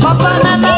Papa nana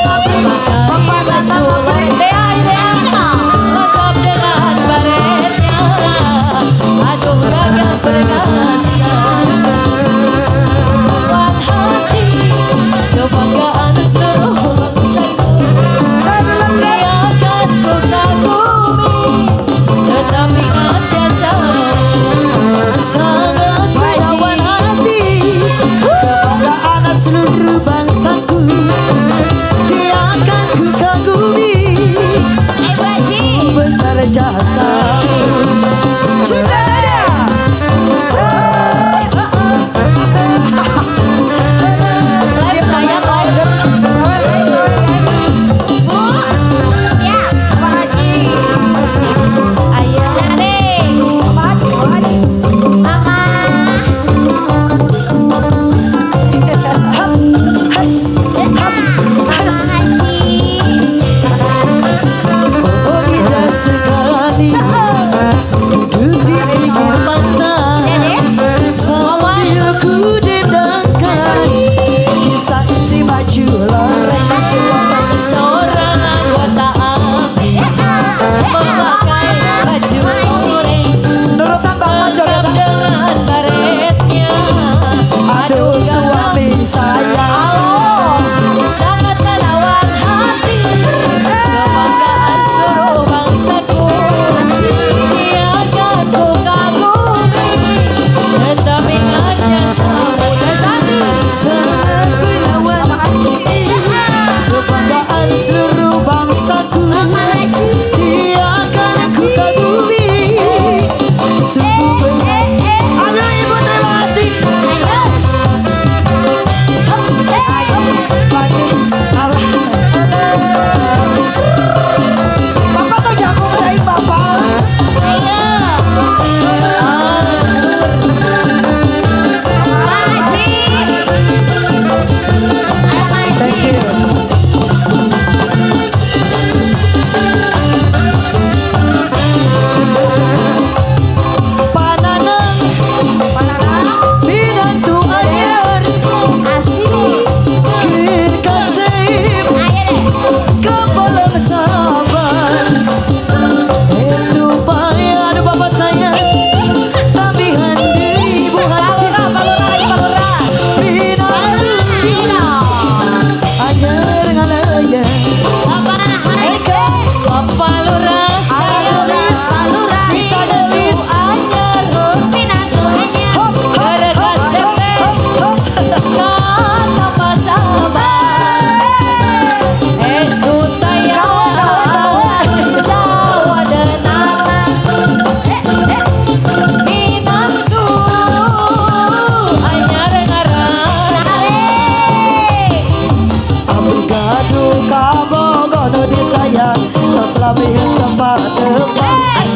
tapi tempat-tempat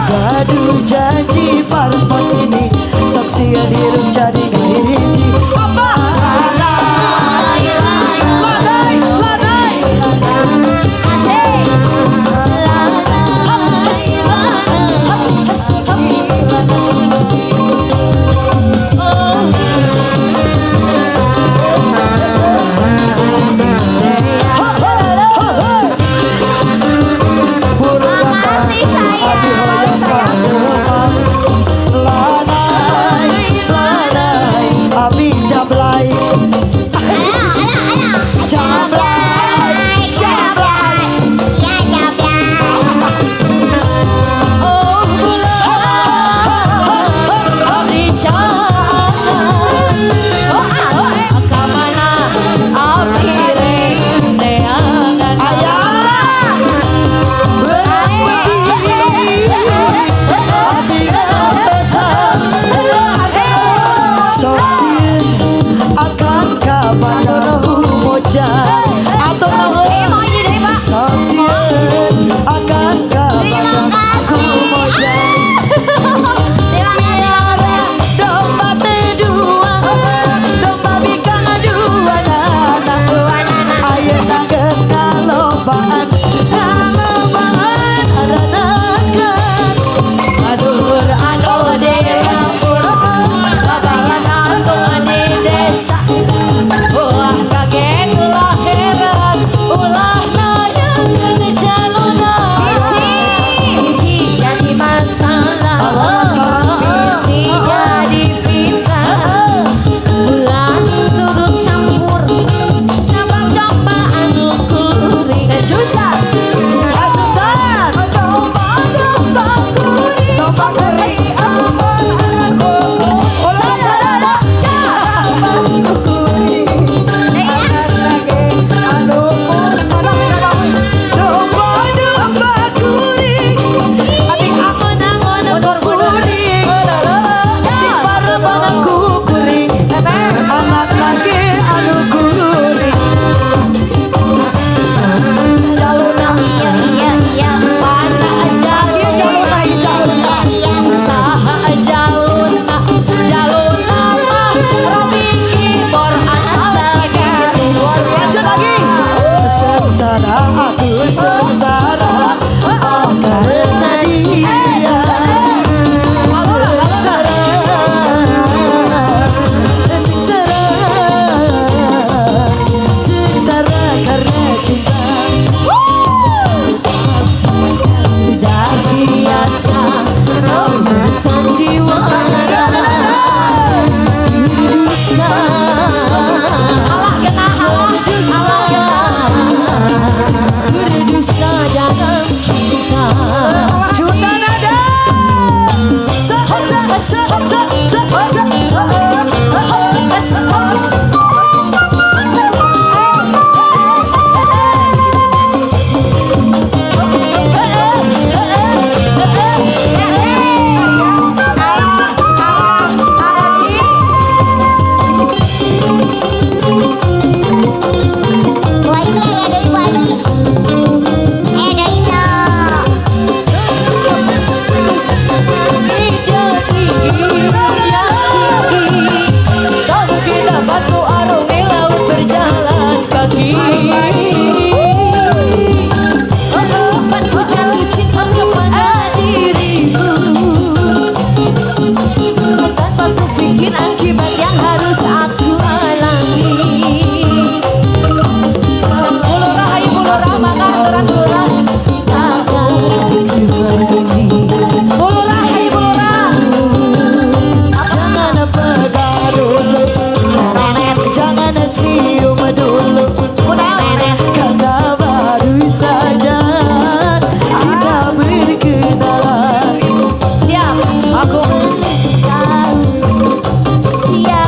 gaduh janji parut pos ini saksi yang hidup jadi hiji apa ladai ladai ladai asik Siap, aku siap.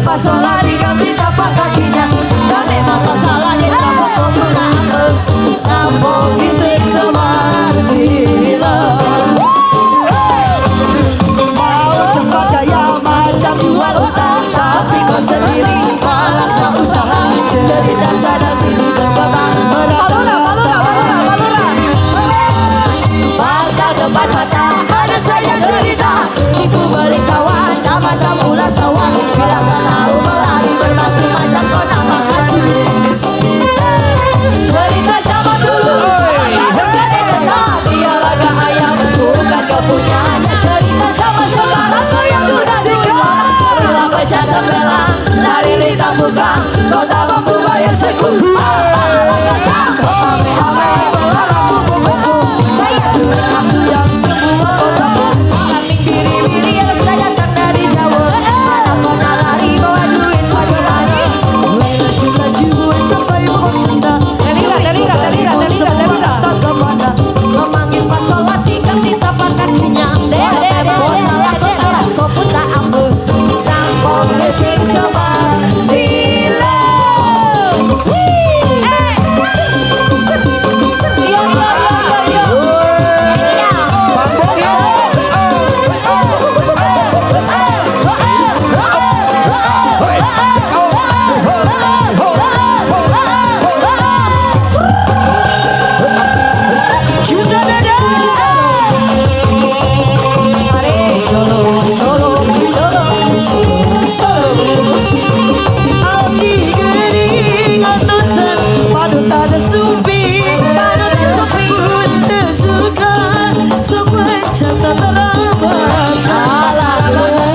pasola diganti tapak kakinya. Dan memang masalahnya kamu kok tak nampung fisik Semartila mau cepat kaya macam jual utang, tapi kau sendiri malas tak usaha. Cerita sana sini berkembang merata-rata. Mata depan mata ada saja cerita, itu balik kawan tak macam ular sawah. Bila kau tahu melari berbagi macam kau nak makan dulu. Cerita zaman dulu dia laga ayam bukan kau punyanya. Cerita zaman sekarang kau yang duda dua. Bila pecah tembelang lari lintang buka, kau tak mampu bayar sekul. Aku yang semua kau sambut. Kambing biri-biri yang sudah datang dari Jawa, mana pernah lari bawa duit pagi-pagi. Laju-laju sampai bawah senda. Delira. Tak kemana. Memanggil pasola tinggal di tapak kakinya. Bos salah kota kau pun tak ambil. Rampok gesing Semartila. Abdi gering atusan padut ada supi. Untuk suka semacam seterabas.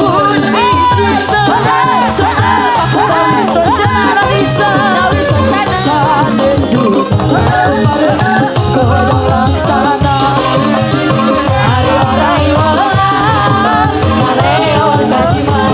Pun dicinta tapi secara bisa sanes duta kodok laksana. Hari orang iwalah, Maleo Gajimah.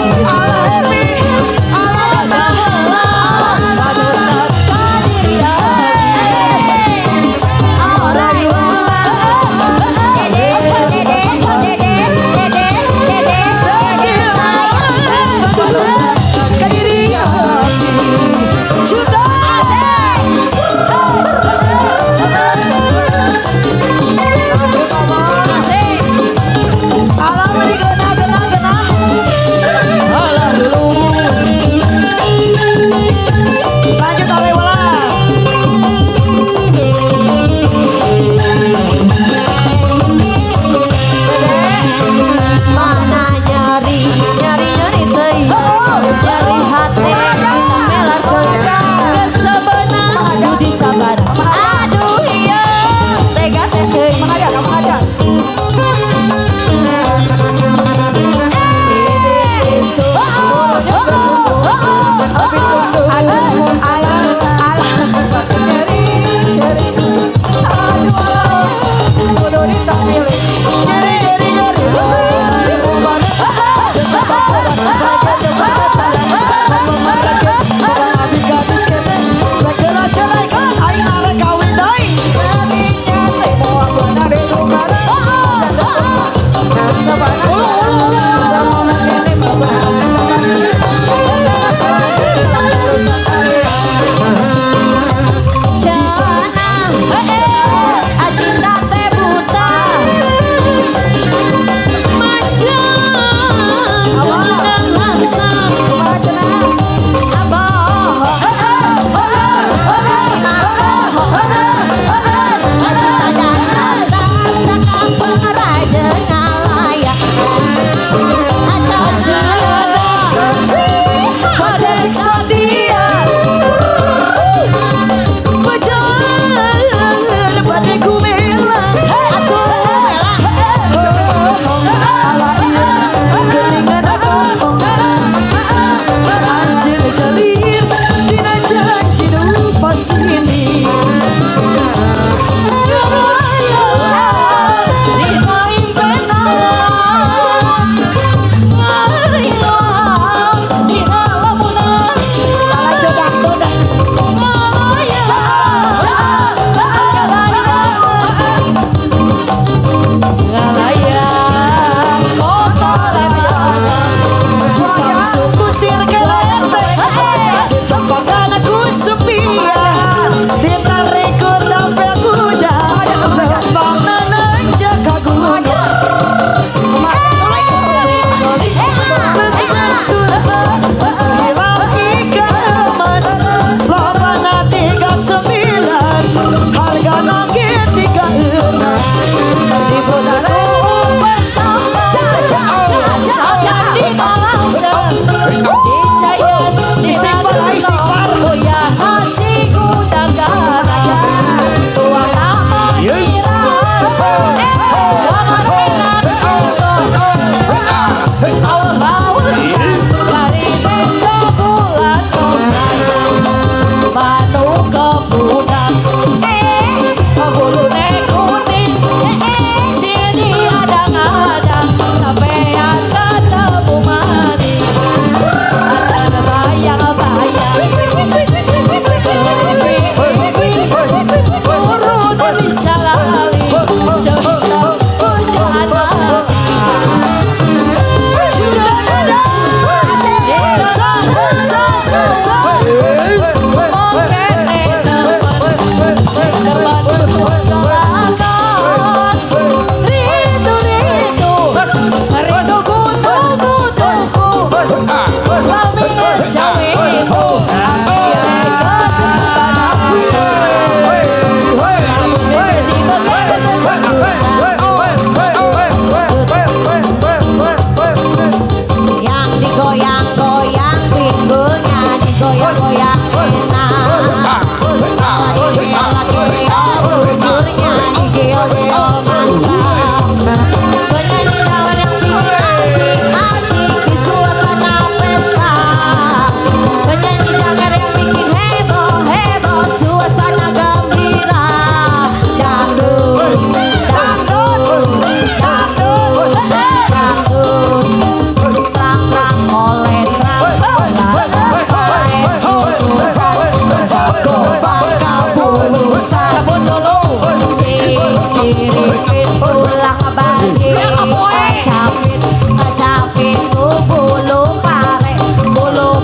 Ngajapin, ngajapin bulu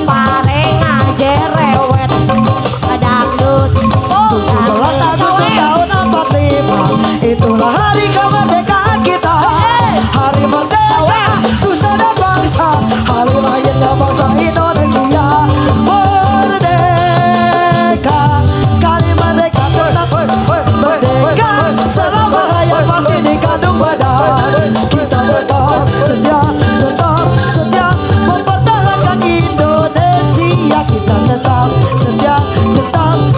pare ngajar rewet dangdut. 17 Agustus tahun 45, itulah hari kemerdekaan kita. Hari merdeka nusa dan bangsa, hari lahirnya bangsa Indonesia. Merdeka, sekali merdeka tetap merdeka. Selama hayat masih dikandung badan, kita tetap setia mempertahankan Indonesia. Kita tetap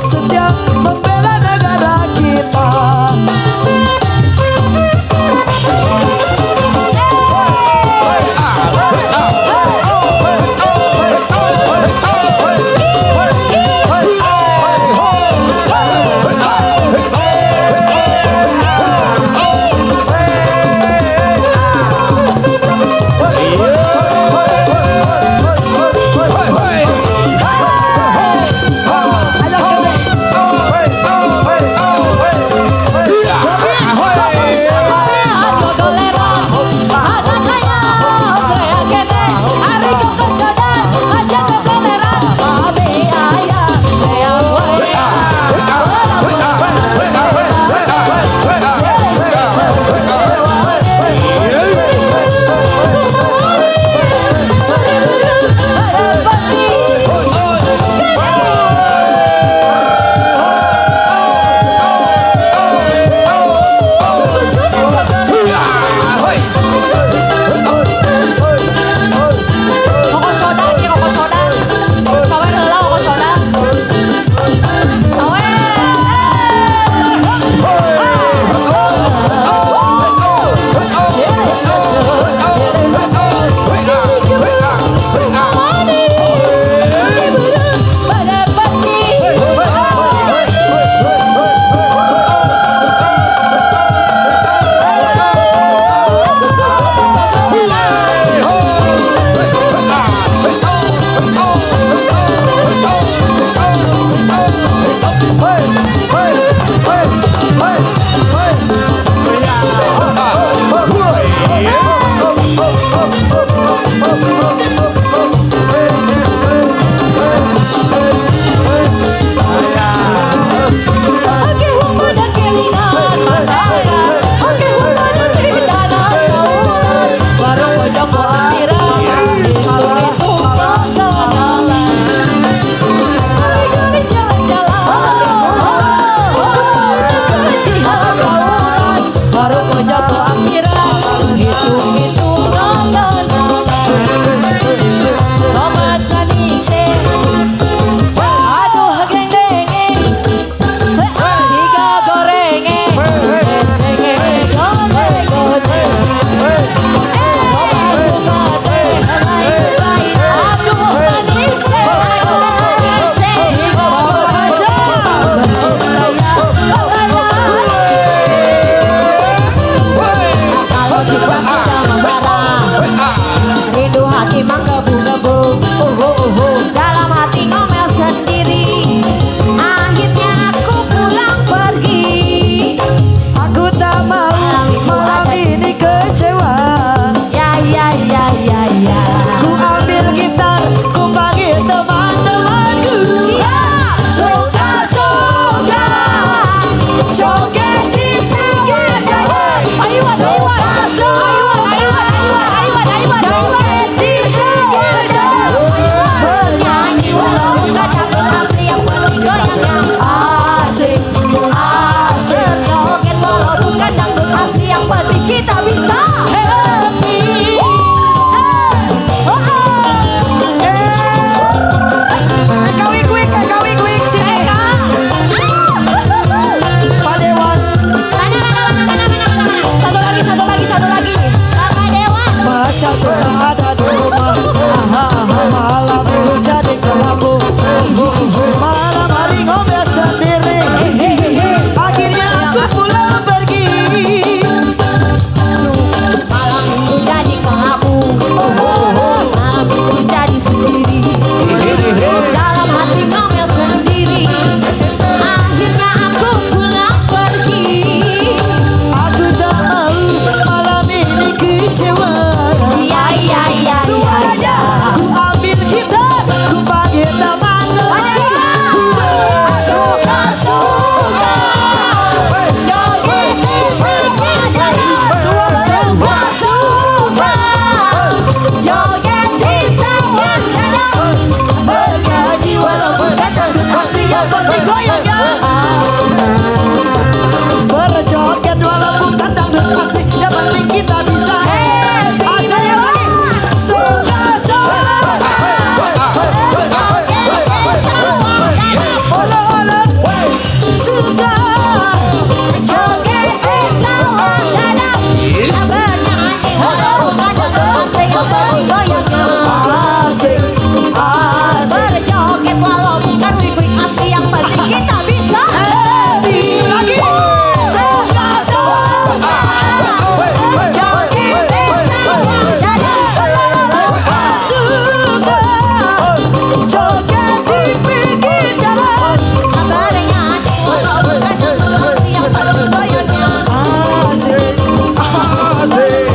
setia membela negara kita. Dalam hati ngomel sendiri, akhirnya aku pulang pergi. Aku tak mau malam ini kecewa. Ya. Ku ambil gitar, ku panggil teman-temanku. Siap. Soka-soka, joget di singgah jalan. Ayuan. Soka-soka, joget di singgah penting goyangnya. Berjoget walau bukan dangdut asli, yang penting kita bisa asal yang lagi suka-suka. Olah-olah suka Joget di sawah gadang, bernyanyi walau bukan dangdut asli, yang penting goyangnya. asik asik. Berjoget walau bukan wig-wig asli, yang penting kita bisa. Lagi suka-suka. Joget di sawah gadang, Suka joget di pinggir jalan. bernyanyi walau bukan dangdut asli, yang penting goyangnya. Asik asik.